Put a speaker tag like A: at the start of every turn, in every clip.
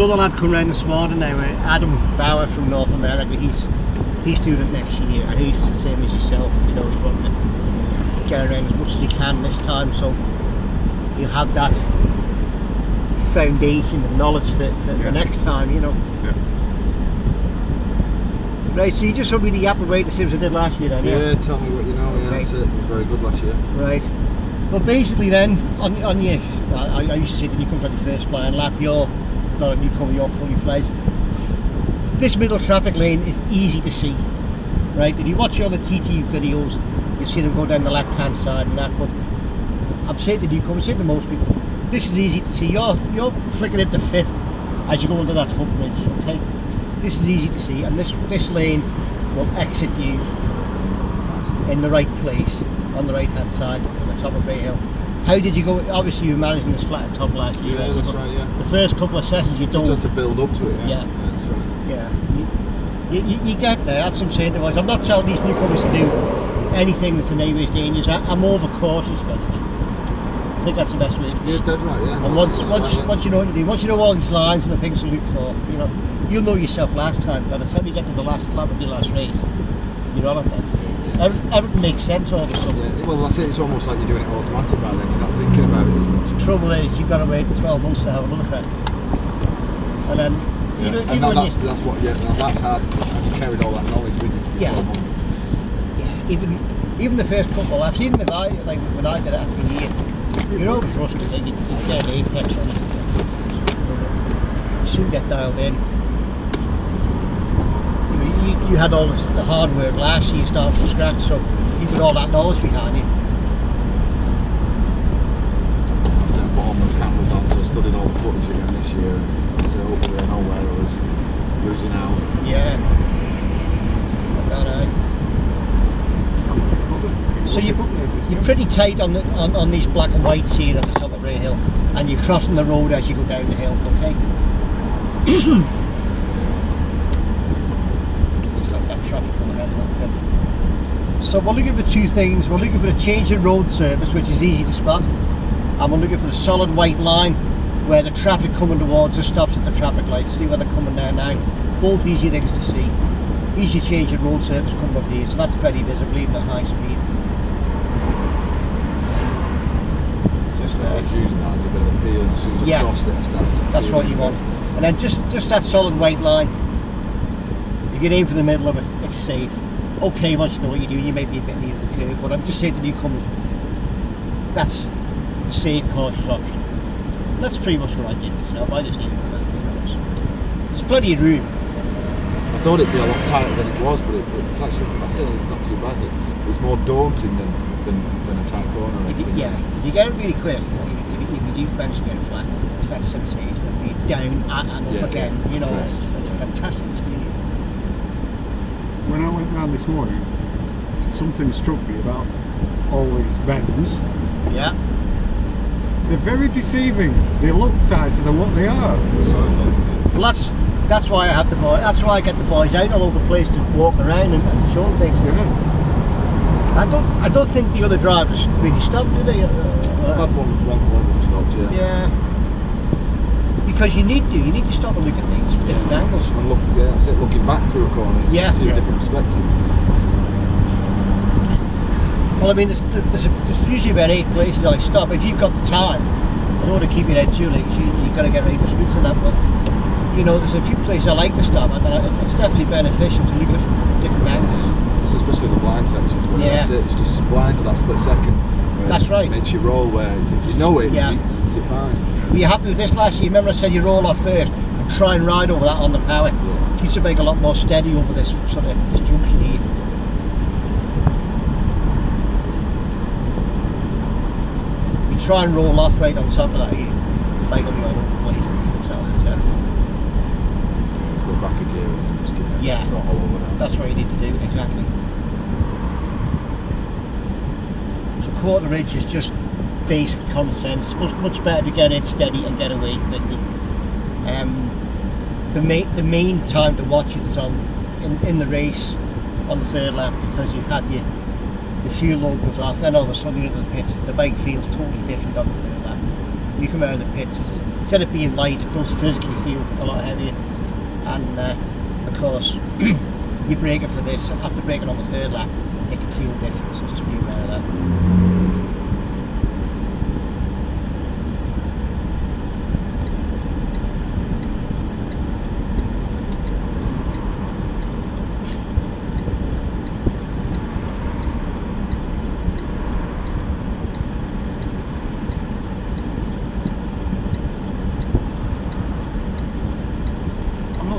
A: Another lad come round this morning now, Adam Bauer from North America. He's doing it next year, and he's the same as yourself. You know, he's wanting to get around as much as he can this time, so he'll have that foundation of knowledge for next time. You know.
B: Yeah.
A: Right, so you just want me to yap away the same as I did last year then, yeah?
C: Yeah, tell me what you know, yeah, that's it. It was very good last year.
A: Right. Well, basically then, on your, I used to say that you come from the first flying lap, you're not a newcomer, you're fully fledged. This middle traffic lane is easy to see, right? If you watch all the TT videos, you see them go down the left-hand side and that, but I'm saying to newcomers, I'm saying to most people, this is easy to see. You're flicking into fifth as you go under that footbridge, okay? This is easy to see, and this lane will exit you in the right place, on the right-hand side, at the top of Bay Hill. How did you go? Obviously you were managing this flat top last year.
C: Yeah, that's right, yeah.
A: The first couple of sessions you don't...
C: Just had to build up to it, yeah.
A: Yeah.
C: That's right.
A: Yeah. You get there, that's what I'm saying to us. I'm not telling these newcomers to do anything that's in any way dangerous. I'm over cautious about it. I think that's the best way to do it.
C: Yeah, dead right, yeah.
A: And once you know what you do, once you know all these lines and the things to look for, you know, you'll know yourself last time. By the time you get to the last lap of the last race, you're on it then. Everything makes sense all of a sudden.
C: Yeah, well, that's it. It's almost like you're doing it automatic by then. You're not thinking about it as much.
A: The trouble is, you've got to wait 12 months to have another crack. And then,
C: that's what. Yeah, that's hard. You carried all that knowledge with you.
A: Yeah.
C: 12 months.
A: Yeah. Even the first couple of laps, even if when I did it after a year, you're always rusty. Then you get an apex on it. You soon get dialed in. You had all the hard work last year, you started from scratch, so you've got all that knowledge behind you.
C: I set up all my cameras on, so I studied all the footage again this year. And so hopefully I know where I was losing out.
A: Yeah. So you're pretty tight on these black and whites here at the top of Ray Hill, and you're crossing the road as you go down the hill, okay? So we're looking for two things. We're looking for a change in road surface, which is easy to spot, and we're looking for a solid white line where the traffic coming towards us stops at the traffic lights. See where they're coming down now. Both easy things to see. Easy change in road surface coming up here, so that's very visible even at high speed. Just
C: I was using that as a bit of appeal, and as soon as I crossed it, I started to
A: that's what you want. And then just that solid white line. If you aim for the middle of it, it's safe. Okay, once you know what you're doing, you may be a bit near the curve, but I'm just saying to newcomers, that's the safe, cautious option. That's pretty much what I did myself. I just aim for that. There's plenty of room.
C: I thought it'd be a lot tighter than it was, but it's actually, I said it's not too bad. It's more daunting than a tight corner.
A: If you get it really quick, if you do manage to get it flat, it's that sensation of being down and up again. You know, it's a fantastic experience.
B: When I went round this morning, something struck me about all these bends.
A: Yeah.
B: They're very deceiving. They look tighter than what they are.
A: Well, that's why I have the boys. That's why I get the boys out all over the place to walk around and show them things.
B: Yeah.
A: I don't think the other drivers really stopped, do they?
C: I've had one stopped, yeah.
A: Yeah. Because you need to stop and look at things from different angles.
C: And look, yeah, that's it. Looking back through a corner, you see a different perspective.
A: Well, I mean, there's usually about 8 places I stop. If you've got the time, I don't want to keep you out too late. You've got to get ready for speeds and that. But you know, there's a few places I like to stop, and it's definitely beneficial to look at from different angles.
C: So especially the blind sections, where that's it. It's just blind for that split second.
A: That's right.
C: It makes you roll where if you know it, you're fine.
A: Were you happy with this last year? Remember I said you roll off first and try and ride over that on the power.
C: Yeah.
A: It needs to make a lot more steady over this sort of this junction here. You try and roll off right on top of that, you make them all over the place.
C: Go back a gear and just give it a throttle over that.
A: That's what you need to do, exactly. So quarter inch is just basic common sense. Much better to get it steady and get away quickly. The main time to watch it is in the race on the third lap, because you've had the fuel load goes off, then all of a sudden you're into the pits, the bike feels totally different on the third lap. You come out of the pits, instead of being light, it does physically feel a lot heavier. And of course, you brake it for this, after braking on the third lap, it can feel different, so just be aware of that.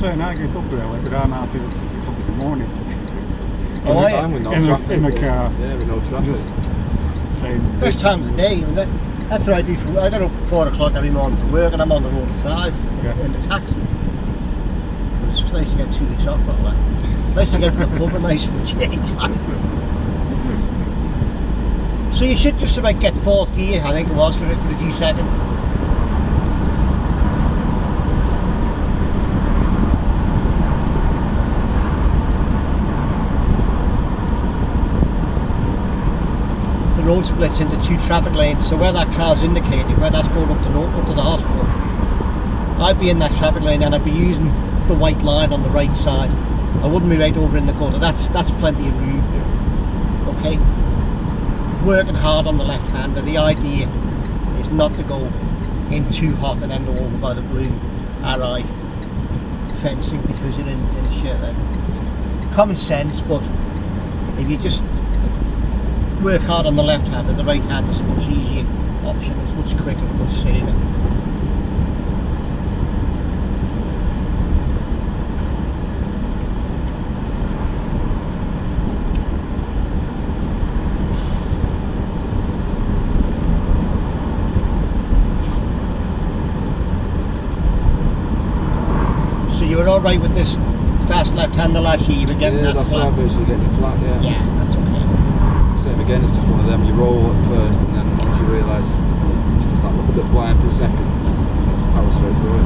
B: Saying I get up early, but I'm out here at 6 o'clock in the morning.
A: Oh,
C: Any time with no traffic.
B: In the car.
C: Yeah, with no traffic.
B: Just saying.
A: Best time of the day, and that's what I do. I get up 4 o'clock every morning for work, and I'm on the road at 5 in the taxi. It's just nice to get 2 weeks off all that. Nice to get to the pub and nice for a change. So you should just about get 4th gear, I think it was, for the few seconds. Road splits into 2 traffic lanes, so where that car's indicated, where that's going up to the hospital, I'd be in that traffic lane and I'd be using the white line on the right side. I wouldn't be right over in the gutter. That's plenty of room. Okay, working hard on the left hander. The idea is not to go in too hot and end over by the blue RI fencing because you're in shit then. Common sense, but if you just work hard on the left hand, and the right hand is a much easier option, it's much quicker, much safer. So you were alright with this fast left hander last year, you were getting that
C: that's
A: flat?
C: right, basically getting it flat, yeah.
A: Yeah, that's okay.
C: Same again, it's just one of them, you roll at first and then once you realise it's just that little bit blind for a second, just power straight through it.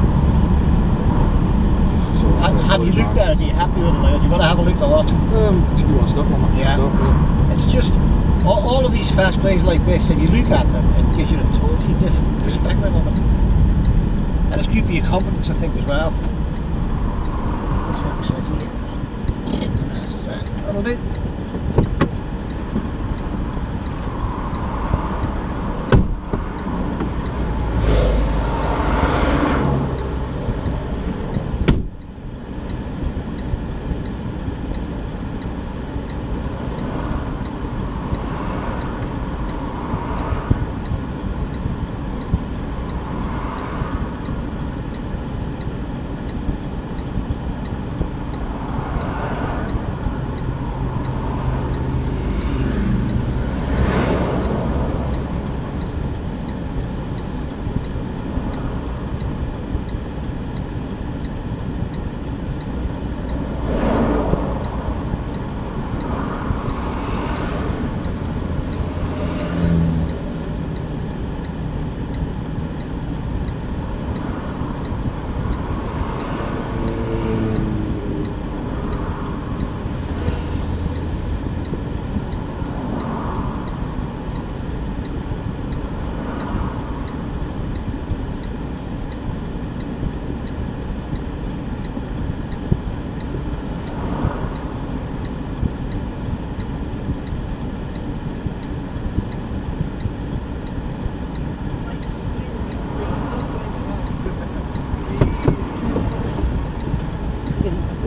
C: So
A: Have you looked at it? Are you happy with it? Like, do you want to have a look or what?
C: If you want to stop, I'm happy to stop. Yeah.
A: It's just, all of these fast plays like this, if you look at them, it gives you a totally different perspective of it. And it's good for your confidence, I think, as well. That's what we said here. That'll do.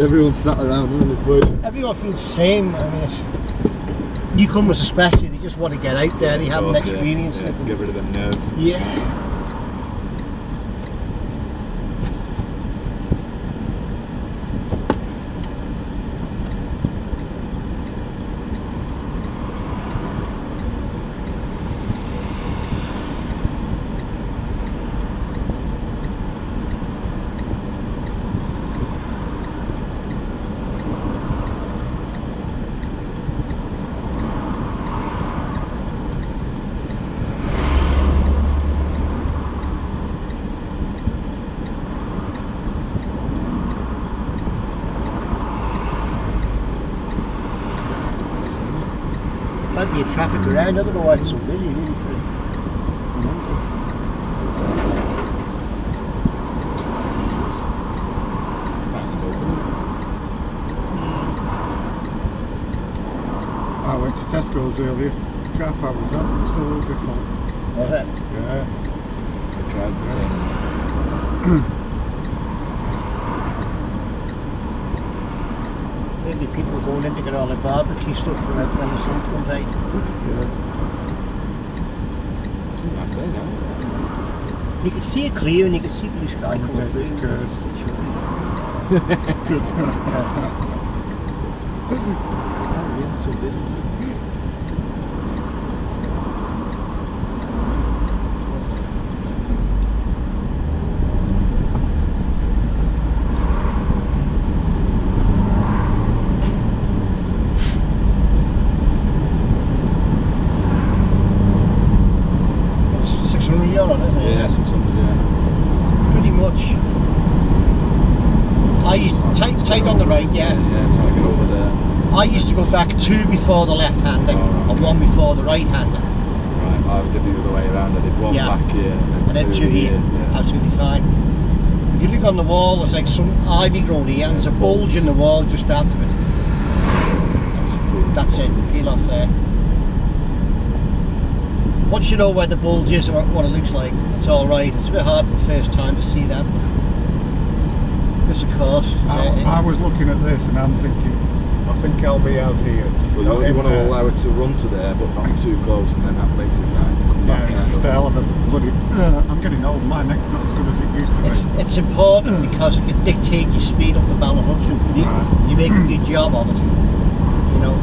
C: Everyone's sat around, isn't it?
A: Everyone feels the same. I mean, it's, newcomers especially, they just want to get out there, they haven't experienced it.
C: Get rid of them nerves.
A: Yeah. Plenty of traffic around, I don't know why it's so busy, really free.
B: Tesco's earlier. Car park was absolutely full.
A: Was it?
B: Yeah.
C: The crowds are turning.
A: Maybe people going in to get all the barbecue stuff from it when the sun comes out.
B: Yeah.
C: Nice day now.
A: You can see it clear and you can see blue sky coming
B: Commentators'
A: through.
B: curse.
A: It's so busy. It's €600, isn't it?
C: Yeah, 600, yeah.
A: Pretty much. I used to take on the right, yeah.
C: Yeah, trying to get over there.
A: I used to go back 2 before the left-hander and 1 before the right-hander.
C: Right, I did the other way around. I did 1
A: Yeah.
C: back here
A: And then 2 here.
C: Yeah.
A: Absolutely fine. If you look on the wall, there's like some ivy growing here and there's a bulge in the wall just after it. That's it, peel off there. Once you know where the bulge is and what it looks like, it's alright. It's a bit hard the first time to see that. Because of course,
B: I was looking at this and I'm thinking, I think I'll be out here.
C: Well, you want to allow it to run to there, but not too close, and then that makes it nice to come back.
B: Yeah, it's just a hell of a bloody... I'm getting old, my neck's not as good as it used to be.
A: it's important because it can dictate your speed up the Ballon Hudson. You make a good job of it, you know.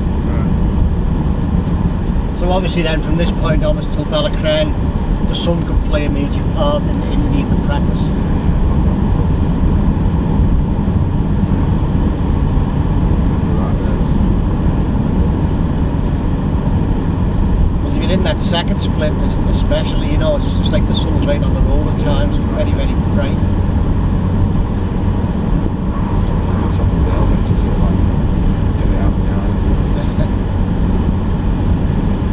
A: So obviously then from this point onwards till Balacran, the sun could play a major part in the evening practice. Well, if you're in that second split especially, you know, it's just like the sun's right on the road at times, very, very bright.
C: The top of the helmet to sort of like get it out of the eyes.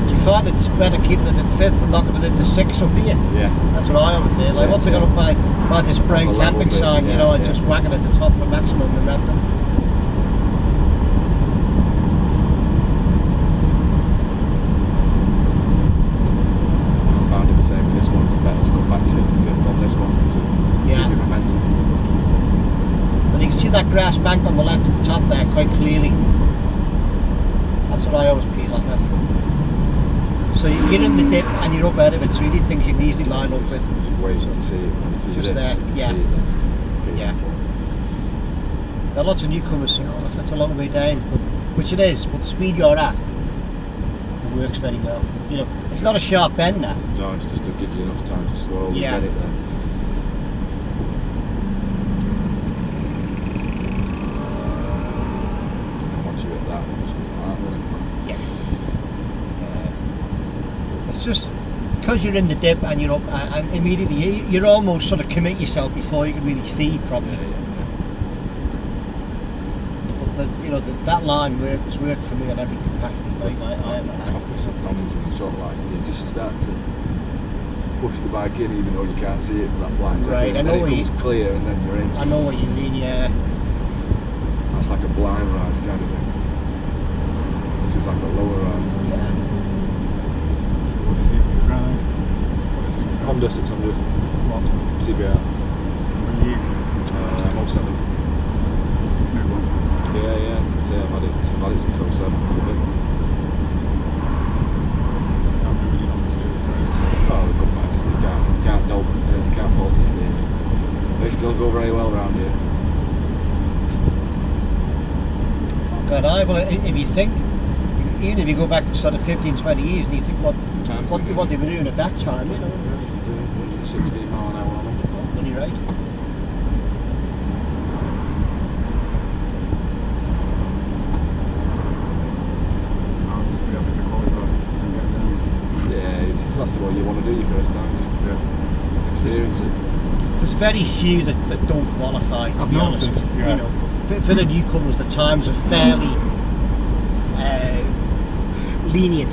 A: Do you find it's better keeping it in 5th and knocking it into 6th up here?
C: Yeah.
A: That's what I always do. Like once I got up by this brown
C: On the level
A: camping
C: bit,
A: sign, you
C: yeah,
A: know, and
C: yeah.
A: just whacking at the top for maximum momentum.
C: I found it the same with this one. It's better to come back to 5th on this one to
A: Yeah.
C: keep your momentum.
A: And you can see that grass bank on the left at the top there quite clearly. That's what I always peel off at. So you're in the dip and you're up out of it, so you need things you can easily line up with.
C: Just waiting to see it. When you see
A: Just
C: this,
A: there,
C: you can
A: yeah.
C: see it then.
A: Yeah. There are lots of newcomers saying, oh, that's a long way down, which it is, but the speed you're at, it works very well. You know, it's not a sharp bend that.
C: No, it's just to give you enough time to slowly
A: Yeah.
C: get it there. And once you hit that, it's like that,
A: Yeah. It's just because you're in the dip and you're up, and immediately you're almost sort of commit yourself before you can really see properly. But that line has worked for me on every capacity. Like I
C: Compass at Donington, and sort of like you just start to push the bike in, even though you can't see it for that blind second.
A: Right, I
C: and
A: know
C: then
A: what
C: it
A: you-
C: comes clear, and then you're in.
A: know what you mean. Yeah.
C: That's like a blind rise kind of thing. This is like a lower rise.
A: Yeah.
B: So what is it you ride? What is it?
C: Honda 600
B: What?
C: CBR.
B: What year?
C: 07.
B: New one.
C: Yeah. So I've had it since 07.
B: I'm doing it on the steering frame.
C: Oh, they're good bikes. You can't fault a steering. They still go very well around here.
A: God, well, if you think, even if you go back sort of 15, 20 years, and you think what they were doing at that time, you know.
C: 116 mile an hour on them.
A: Really right.
B: I'll just be happy to qualify and get down.
C: Yeah, that's what you want to do your first time.
B: Yeah.
C: Just experience it.
A: There's very few that don't qualify. To
B: I've
A: be honest.
B: noticed, yeah.
A: You know, for the newcomers, the times are fairly lenient.